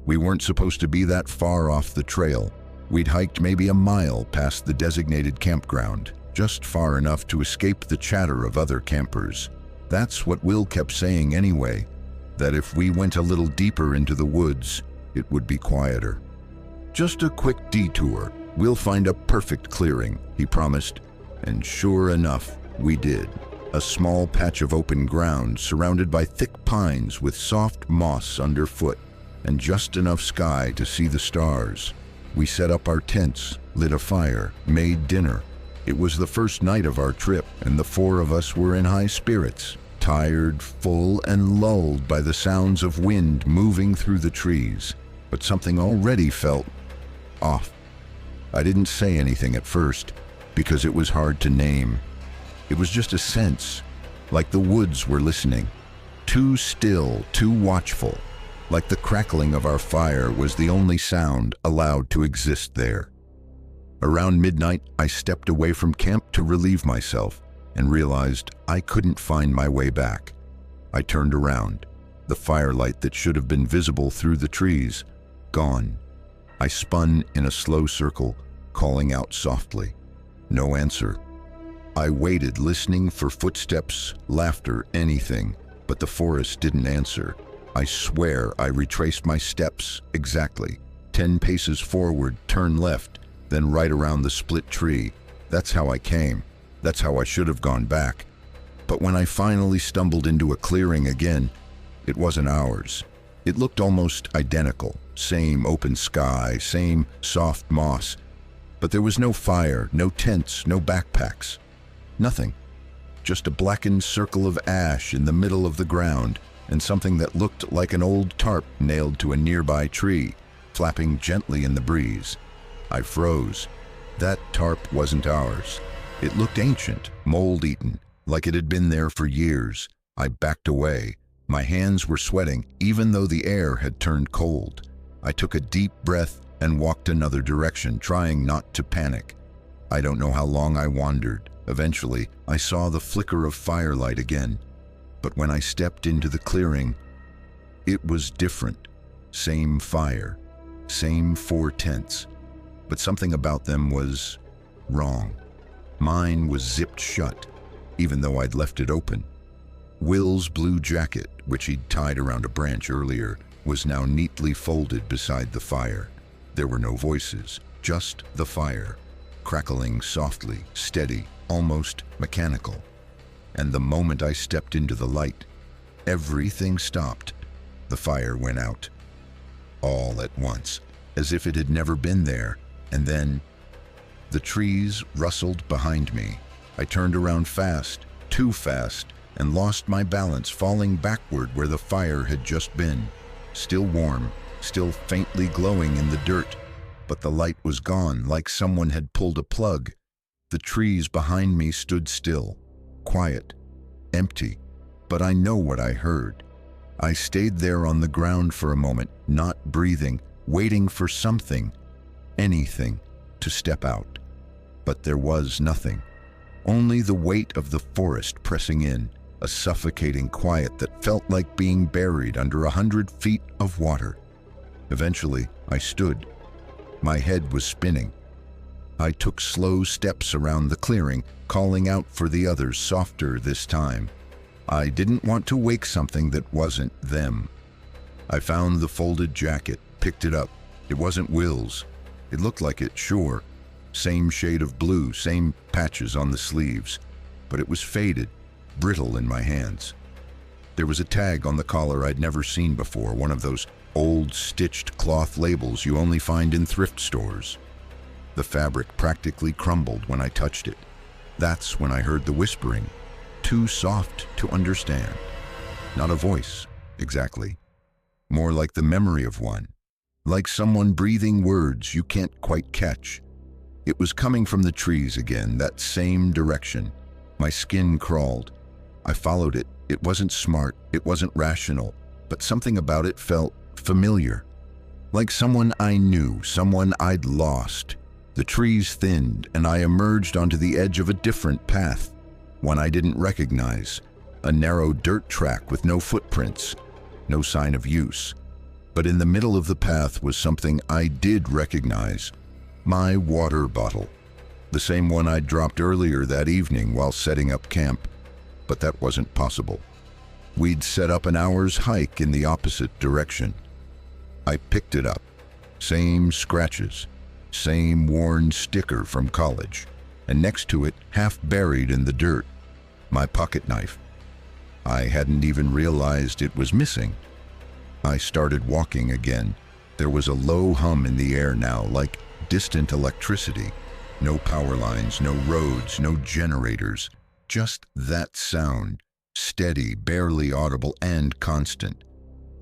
We weren't supposed to be that far off the trail. We'd hiked maybe a mile past the designated campground, just far enough to escape the chatter of other campers. That's what Will kept saying anyway, that if we went a little deeper into the woods, it would be quieter. Just a quick detour. We'll find a perfect clearing, he promised. And sure enough, we did. A small patch of open ground surrounded by thick pines with soft moss underfoot and just enough sky to see the stars. We set up our tents, lit a fire, made dinner. It was the first night of our trip, and the four of us were in high spirits, tired, full, and lulled by the sounds of wind moving through the trees. But something already felt off. I didn't say anything at first, because it was hard to name. It was just a sense, like the woods were listening. Too still, too watchful, like the crackling of our fire was the only sound allowed to exist there. Around midnight, I stepped away from camp to relieve myself and realized I couldn't find my way back. I turned around, the firelight that should have been visible through the trees, gone. I spun in a slow circle, calling out softly. No answer. I waited, listening for footsteps, laughter, anything, but the forest didn't answer. I swear I retraced my steps exactly. 10 paces forward, turn left, then right around the split tree. That's how I came. That's how I should have gone back. But when I finally stumbled into a clearing again, it wasn't ours. It looked almost identical. Same open sky, same soft moss. But there was no fire, no tents, no backpacks. Nothing. Just a blackened circle of ash in the middle of the ground, and something that looked like an old tarp nailed to a nearby tree, flapping gently in the breeze. I froze. That tarp wasn't ours. It looked ancient, mold-eaten, like it had been there for years. I backed away. My hands were sweating, even though the air had turned cold. I took a deep breath and walked another direction, trying not to panic. I don't know how long I wandered. Eventually, I saw the flicker of firelight again. But when I stepped into the clearing, it was different. Same fire, same 4 tents, but something about them was wrong. Mine was zipped shut, even though I'd left it open. Will's blue jacket, which he'd tied around a branch earlier, was now neatly folded beside the fire. There were no voices, just the fire, crackling softly, steady, almost mechanical. And the moment I stepped into the light, everything stopped. The fire went out. All at once, as if it had never been there. And then, the trees rustled behind me. I turned around fast, too fast, and lost my balance, falling backward where the fire had just been. Still warm, still faintly glowing in the dirt, but the light was gone, like someone had pulled a plug. The trees behind me stood still, quiet, empty, but I know what I heard. I stayed there on the ground for a moment, not breathing, waiting for something, anything, to step out. But there was nothing. Only the weight of the forest pressing in, a suffocating quiet that felt like being buried under 100 feet of water. Eventually, I stood. My head was spinning. I took slow steps around the clearing, calling out for the others, softer this time. I didn't want to wake something that wasn't them. I found the folded jacket, picked it up. It wasn't Will's. It looked like it, sure. Same shade of blue, same patches on the sleeves. But it was faded, brittle in my hands. There was a tag on the collar I'd never seen before, one of those old stitched cloth labels you only find in thrift stores. The fabric practically crumbled when I touched it. That's when I heard the whispering, too soft to understand. Not a voice, exactly. More like the memory of one, like someone breathing words you can't quite catch. It was coming from the trees again, that same direction. My skin crawled. I followed it. It wasn't smart, it wasn't rational, but something about it felt familiar. Like someone I knew, someone I'd lost. The trees thinned, and I emerged onto the edge of a different path, one I didn't recognize, a narrow dirt track with no footprints, no sign of use. But in the middle of the path was something I did recognize. My water bottle. The same one I'd dropped earlier that evening while setting up camp. But that wasn't possible. We'd set up an hour's hike in the opposite direction. I picked it up. Same scratches. Same worn sticker from college. And next to it, half buried in the dirt, my pocket knife. I hadn't even realized it was missing. I started walking again. There was a low hum in the air now, like distant electricity. No power lines, no roads, no generators. Just that sound, steady, barely audible, and constant.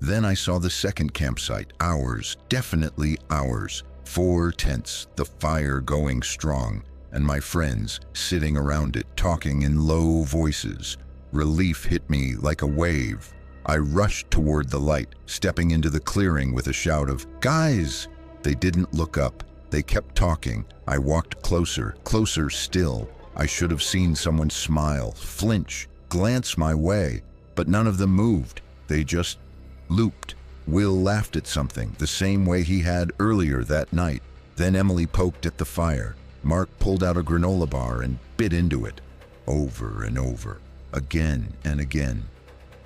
Then I saw the second campsite, ours, definitely ours. 4 tents, the fire going strong, and my friends sitting around it, talking in low voices. Relief hit me like a wave. I rushed toward the light, stepping into the clearing with a shout of, "Guys!" They didn't look up. They kept talking. I walked closer, closer still. I should have seen someone smile, flinch, glance my way, but none of them moved. They just looped. Will laughed at something, the same way he had earlier that night. Then Emily poked at the fire. Mark pulled out a granola bar and bit into it. Over and over, again and again.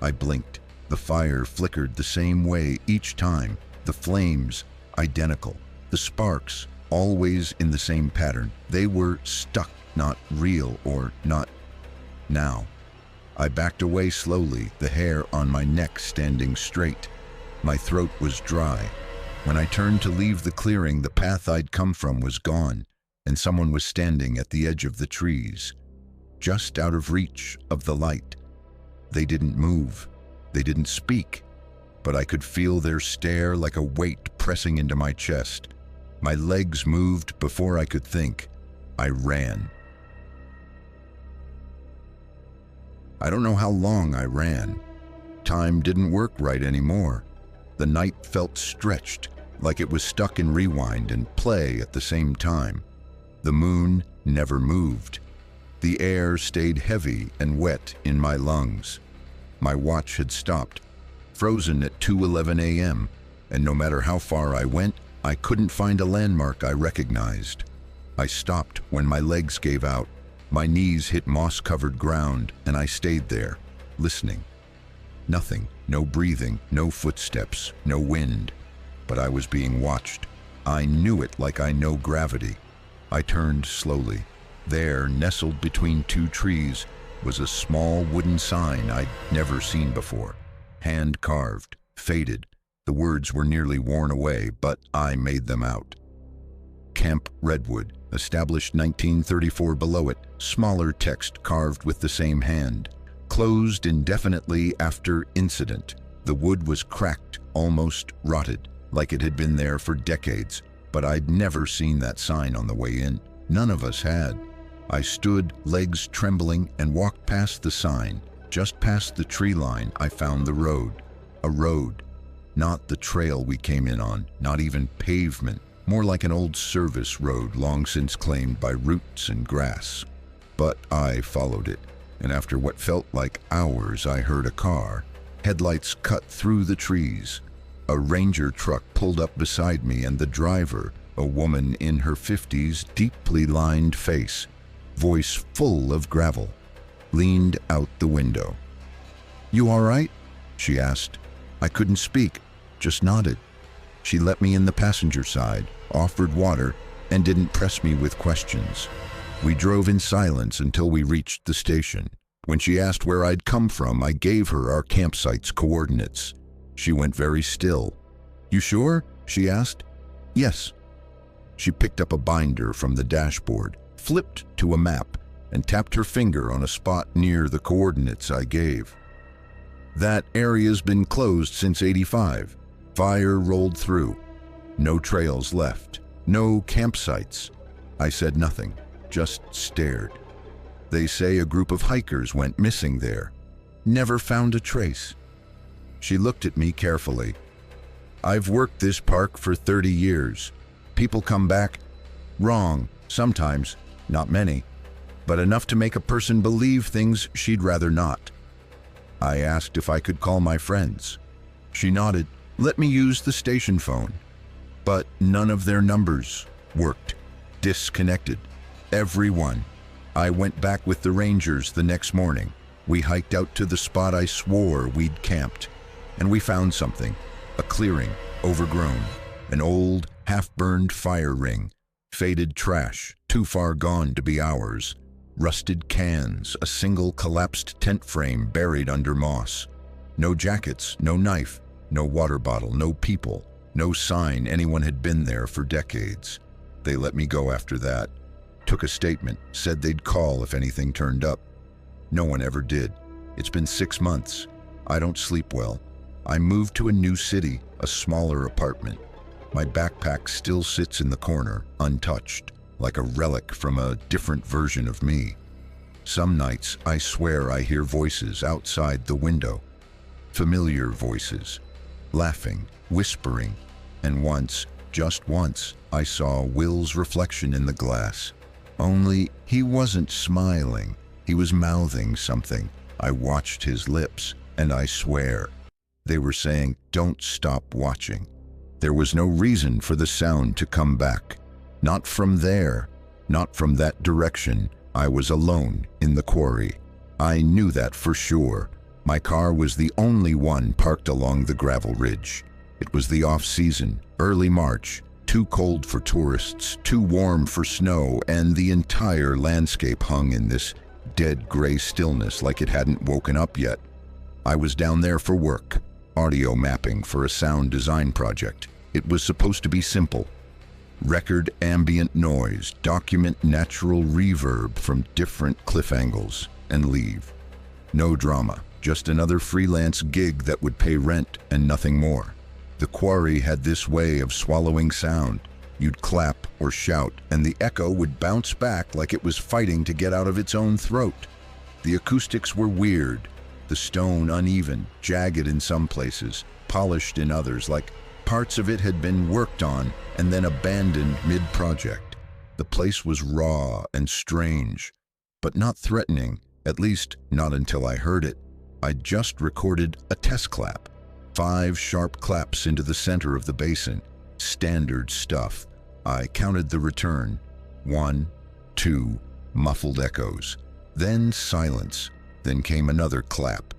I blinked. The fire flickered the same way each time. The flames, identical. The sparks, always in the same pattern. They were stuck, not real or not now. I backed away slowly, the hair on my neck standing straight. My throat was dry. When I turned to leave the clearing, the path I'd come from was gone, and someone was standing at the edge of the trees, just out of reach of the light. They didn't move. They didn't speak, but I could feel their stare like a weight pressing into my chest. My legs moved before I could think. I ran. I don't know how long I ran. Time didn't work right anymore. The night felt stretched, like it was stuck in rewind and play at the same time. The moon never moved. The air stayed heavy and wet in my lungs. My watch had stopped, frozen at 2:11 a.m., and no matter how far I went, I couldn't find a landmark I recognized. I stopped when my legs gave out. My knees hit moss-covered ground, and I stayed there, listening. Nothing, no breathing, no footsteps, no wind. But I was being watched. I knew it like I know gravity. I turned slowly. There, nestled between 2 trees, was a small wooden sign I'd never seen before. Hand-carved, faded. The words were nearly worn away, but I made them out. Camp Redwood, established 1934 below it, smaller text carved with the same hand. Closed indefinitely after incident. The wood was cracked, almost rotted, like it had been there for decades, but I'd never seen that sign on the way in. None of us had. I stood, legs trembling, and walked past the sign. Just past the tree line, I found the road. A road. Not the trail we came in on, not even pavement. More like an old service road long since claimed by roots and grass. But I followed it, and after what felt like hours, I heard a car. Headlights cut through the trees. A Ranger truck pulled up beside me, and the driver, a woman in her 50s, deeply lined face, voice full of gravel, leaned out the window. "You all right?" she asked. I couldn't speak, just nodded. She let me in the passenger side, offered water, and didn't press me with questions. We drove in silence until we reached the station. When she asked where I'd come from, I gave her our campsite's coordinates. She went very still. "You sure?" she asked. "Yes." She picked up a binder from the dashboard, flipped to a map, and tapped her finger on a spot near the coordinates I gave. "That area's been closed since '85. Fire rolled through. No trails left. No campsites." I said nothing, just stared. "They say a group of hikers went missing there. Never found a trace." She looked at me carefully. "I've worked this park for 30 years. People come back. Wrong, sometimes, not many, but enough to make a person believe things she'd rather not." I asked if I could call my friends. She nodded. let me use the station phone. But none of their numbers worked. Disconnected. Everyone. I went back with the rangers the next morning. We hiked out to the spot I swore we'd camped. And we found something. A clearing, overgrown. An old, half-burned fire ring. Faded trash, too far gone to be ours. Rusted cans, a single collapsed tent frame buried under moss. No jackets, no knife, no water bottle, no people. No sign anyone had been there for decades. They let me go after that. Took a statement, said they'd call if anything turned up. No one ever did. It's been 6 months. I don't sleep well. I moved to a new city, a smaller apartment. My backpack still sits in the corner, untouched, like a relic from a different version of me. Some nights, I swear I hear voices outside the window. Familiar voices. Laughing, whispering, and once, just once, I saw Will's reflection in the glass. Only he wasn't smiling. He was mouthing something. I watched his lips, and I swear, they were saying, "Don't stop watching." There was no reason for the sound to come back. Not from there, not from that direction. I was alone in the quarry. I knew that for sure. My car was the only one parked along the gravel ridge. It was the off-season, early March, too cold for tourists, too warm for snow, and the entire landscape hung in this dead gray stillness like it hadn't woken up yet. I was down there for work, audio mapping for a sound design project. It was supposed to be simple. Record ambient noise, document natural reverb from different cliff angles, and leave. No drama. Just another freelance gig that would pay rent and nothing more. The quarry had this way of swallowing sound. You'd clap or shout, and the echo would bounce back like it was fighting to get out of its own throat. The acoustics were weird. The stone uneven, jagged in some places, polished in others, like parts of it had been worked on and then abandoned mid-project. The place was raw and strange, but not threatening, at least not until I heard it. I'd just recorded a test clap. 5 sharp claps into the center of the basin. Standard stuff. I counted the return. 1, 2, muffled echoes. Then silence. Then came another clap.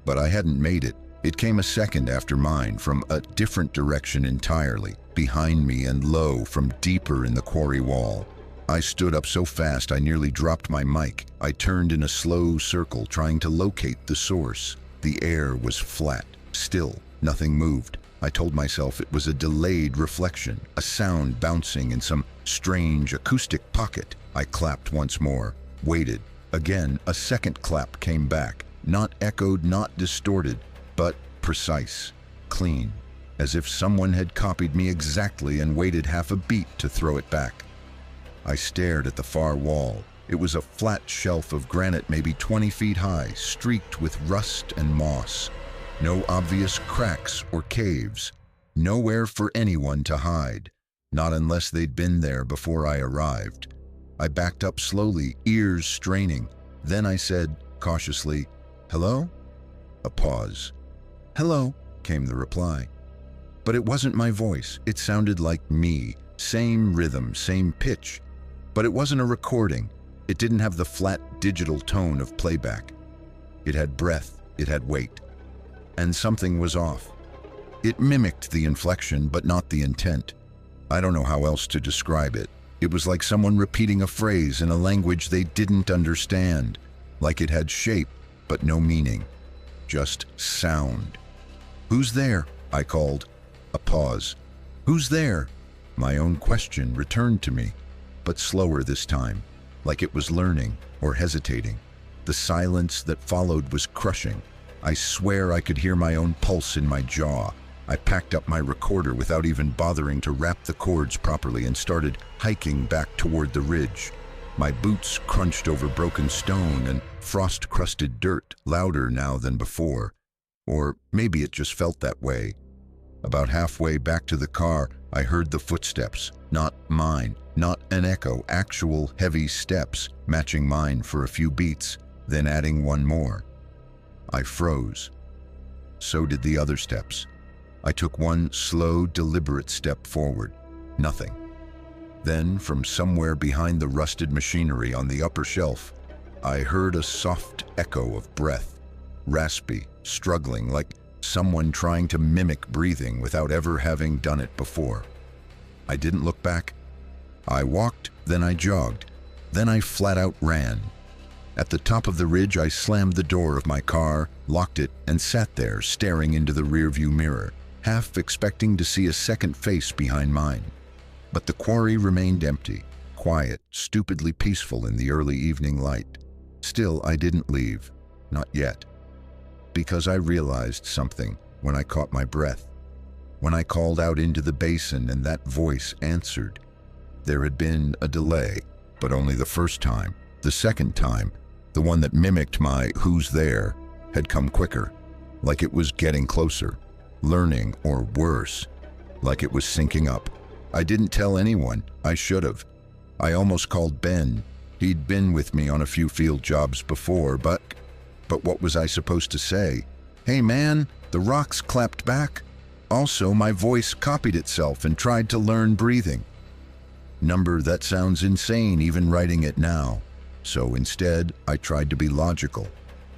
But I hadn't made it. It came a second after mine, from a different direction entirely, behind me and low from deeper in the quarry wall. I stood up so fast I nearly dropped my mic. I turned in a slow circle, trying to locate the source. The air was flat, still, nothing moved. I told myself it was a delayed reflection, a sound bouncing in some strange acoustic pocket. I clapped once more, waited. Again, a second clap came back, not echoed, not distorted, but precise, clean, as if someone had copied me exactly and waited half a beat to throw it back. I stared at the far wall. It was a flat shelf of granite maybe 20 feet high, streaked with rust and moss. No obvious cracks or caves. Nowhere for anyone to hide, not unless they'd been there before I arrived. I backed up slowly, ears straining. Then I said, cautiously, "Hello?" A pause. "Hello," came the reply. But it wasn't my voice. It sounded like me. Same rhythm, same pitch. But it wasn't a recording. It didn't have the flat digital tone of playback. It had breath, it had weight. And something was off. It mimicked the inflection, but not the intent. I don't know how else to describe it. It was like someone repeating a phrase in a language they didn't understand. Like it had shape, but no meaning. Just sound. "Who's there?" I called. A pause. "Who's there?" My own question returned to me, but slower this time, like it was learning or hesitating. The silence that followed was crushing. I swear I could hear my own pulse in my jaw. I packed up my recorder without even bothering to wrap the cords properly and started hiking back toward the ridge. My boots crunched over broken stone and frost-crusted dirt, louder now than before. Or maybe it just felt that way. About halfway back to the car, I heard the footsteps. Not mine, not an echo, actual heavy steps, matching mine for a few beats, then adding one more. I froze. So did the other steps. I took one slow, deliberate step forward. Nothing. Then, from somewhere behind the rusted machinery on the upper shelf, I heard a soft echo of breath, raspy, struggling, like someone trying to mimic breathing without ever having done it before. I didn't look back. I walked, then I jogged, then I flat out ran. At the top of the ridge, I slammed the door of my car, locked it, and sat there staring into the rearview mirror, half expecting to see a second face behind mine. But the quarry remained empty, quiet, stupidly peaceful in the early evening light. Still, I didn't leave. Not yet. Because I realized something when I caught my breath. When I called out into the basin and that voice answered. There had been a delay, but only the first time. The second time, the one that mimicked my "who's there," had come quicker, like it was getting closer, learning, or worse, like it was syncing up. I didn't tell anyone. I should have. I almost called Ben. He'd been with me on a few field jobs before, but what was I supposed to say? Hey man, the rocks clapped back. Also, my voice copied itself and tried to learn breathing. That sounds insane even writing it now. So instead, I tried to be logical.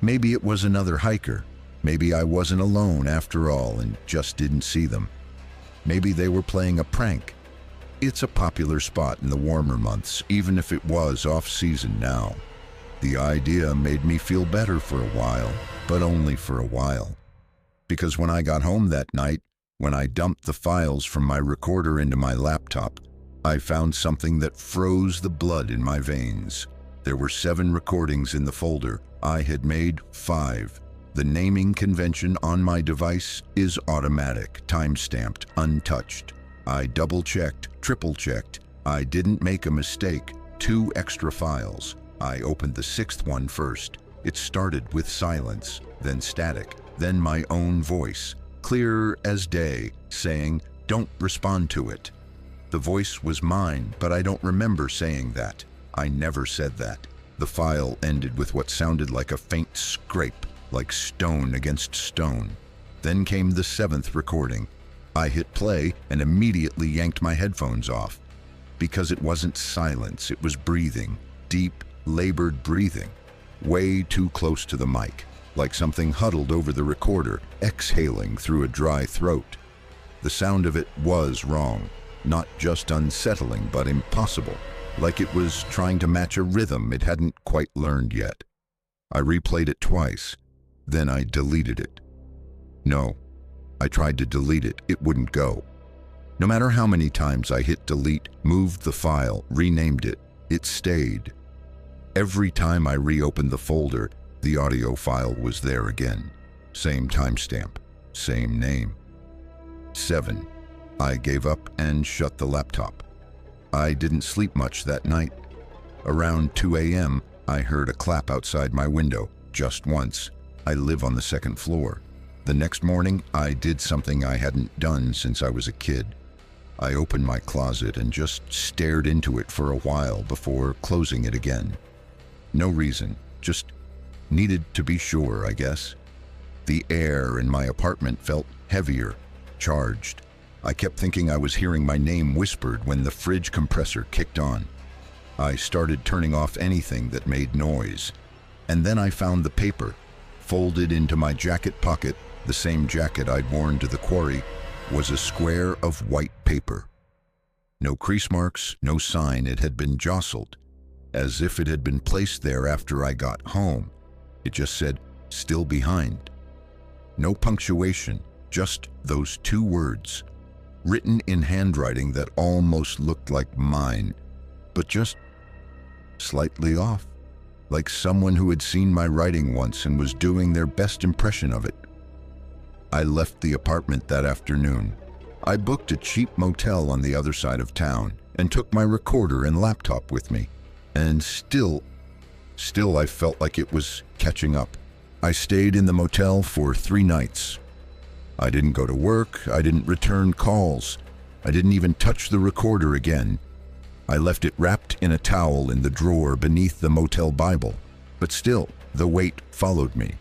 Maybe it was another hiker. Maybe I wasn't alone after all and just didn't see them. Maybe they were playing a prank. It's a popular spot in the warmer months, even if it was off-season now. The idea made me feel better for a while, but only for a while. Because when I got home that night, when I dumped the files from my recorder into my laptop, I found something that froze the blood in my veins. There were 7 recordings in the folder. I had made 5. The naming convention on my device is automatic, time-stamped, untouched. I double-checked, triple-checked. I didn't make a mistake. 2 extra files. I opened the 6th one first. It started with silence, then static, then my own voice, clear as day, saying, "Don't respond to it." The voice was mine, but I don't remember saying that. I never said that. The file ended with what sounded like a faint scrape, like stone against stone. Then came the 7th recording. I hit play and immediately yanked my headphones off. Because it wasn't silence, it was breathing, deep, labored breathing, way too close to the mic, like something huddled over the recorder, exhaling through a dry throat. The sound of it was wrong, not just unsettling, but impossible, like it was trying to match a rhythm it hadn't quite learned yet. I replayed it twice, then I deleted it. No, I tried to delete it, it wouldn't go. No matter how many times I hit delete, moved the file, renamed it, it stayed. Every time I reopened the folder, the audio file was there again. Same timestamp, same name. 7. I gave up and shut the laptop. I didn't sleep much that night. Around 2 a.m., I heard a clap outside my window, just once. I live on the 2nd floor. The next morning, I did something I hadn't done since I was a kid. I opened my closet and just stared into it for a while before closing it again. No reason, just needed to be sure, I guess. The air in my apartment felt heavier, charged. I kept thinking I was hearing my name whispered when the fridge compressor kicked on. I started turning off anything that made noise. And then I found the paper, folded into my jacket pocket, the same jacket I'd worn to the quarry, was a square of white paper. No crease marks, no sign it had been jostled, as if it had been placed there after I got home. It just said, "Still behind." No punctuation, just those 2 words, written in handwriting that almost looked like mine, but just slightly off, like someone who had seen my writing once and was doing their best impression of it. I left the apartment that afternoon. I booked a cheap motel on the other side of town and took my recorder and laptop with me. And still I felt like it was catching up. I stayed in the motel for 3 nights. I didn't go to work, I didn't return calls, I didn't even touch the recorder again. I left it wrapped in a towel in the drawer beneath the motel Bible, but still, the weight followed me.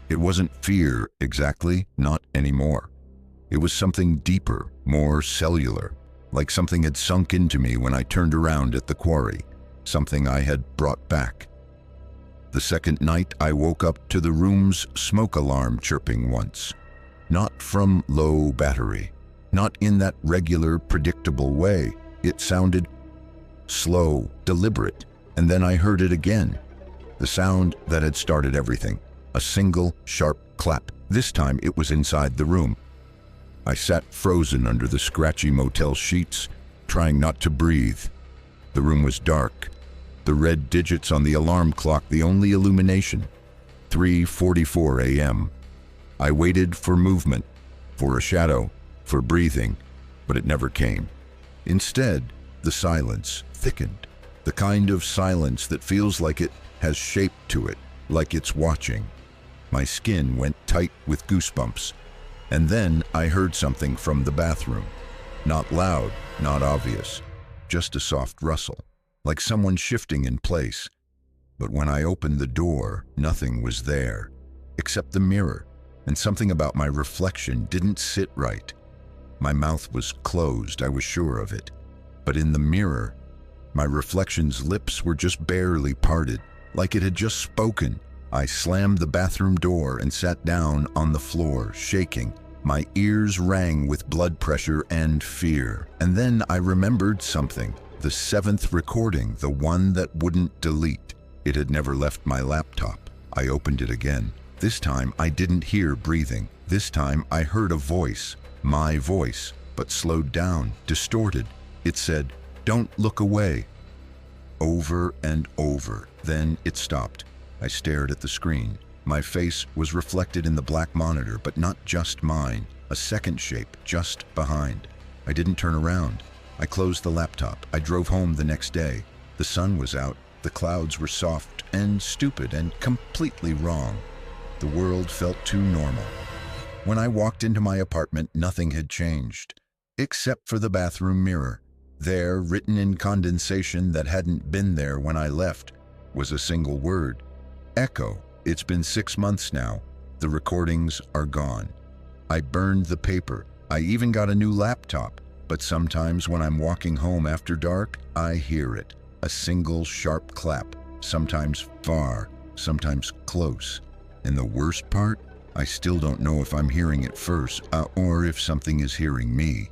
It wasn't fear exactly, not anymore. It was something deeper, more cellular, like something had sunk into me when I turned around at the quarry, something I had brought back. The second night, I woke up to the room's smoke alarm chirping once. Not from low battery, not in that regular, predictable way. It sounded slow, deliberate, and then I heard it again. The sound that had started everything. A single, sharp clap. This time it was inside the room. I sat frozen under the scratchy motel sheets, trying not to breathe. The room was dark. The red digits on the alarm clock the only illumination. 3:44 a.m. I waited for movement, for a shadow, for breathing, but it never came. Instead, the silence thickened. The kind of silence that feels like it has shape to it, like it's watching. My skin went tight with goosebumps. And then I heard something from the bathroom. Not loud, not obvious, just a soft rustle, like someone shifting in place. But when I opened the door, nothing was there, except the mirror, and something about my reflection didn't sit right. My mouth was closed, I was sure of it. But in the mirror, my reflection's lips were just barely parted, like it had just spoken. I slammed the bathroom door and sat down on the floor, shaking. My ears rang with blood pressure and fear. And then I remembered something. The seventh recording, the one that wouldn't delete. It had never left my laptop. I opened it again. This time I didn't hear breathing. This time I heard a voice, my voice, but slowed down, distorted. It said, "Don't look away." Over and over. Then it stopped. I stared at the screen. My face was reflected in the black monitor, but not just mine. A second shape just behind. I didn't turn around. I closed the laptop. I drove home the next day. The sun was out. The clouds were soft and stupid and completely wrong. The world felt too normal. When I walked into my apartment, nothing had changed, except for the bathroom mirror. There, written in condensation that hadn't been there when I left, was a single word. Echo. It's been 6 months now. The recordings are gone. I burned the paper. I even got a new laptop. But sometimes when I'm walking home after dark, I hear it. A single sharp clap. Sometimes far, sometimes close. And the worst part? I still don't know if I'm hearing it first, or if something is hearing me.